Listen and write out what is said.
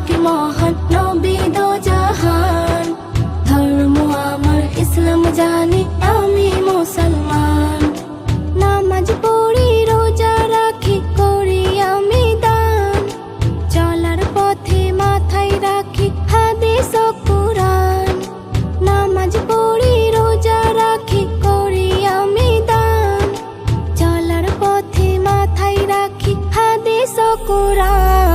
কি মহান নবী দো জাহান। ধর্ম আমার ইসলাম জানি আমি মুসলমান। নামাজ পড়ি রোজা রাখি করি আমি দান। চলার পথে মাথায় রাখি হাদিস ও কুরআন। নামাজ পড়ি রোজা রাখি করি আমি দান। চলার পথে মাথায় রাখি হাদিস ও কুরআন।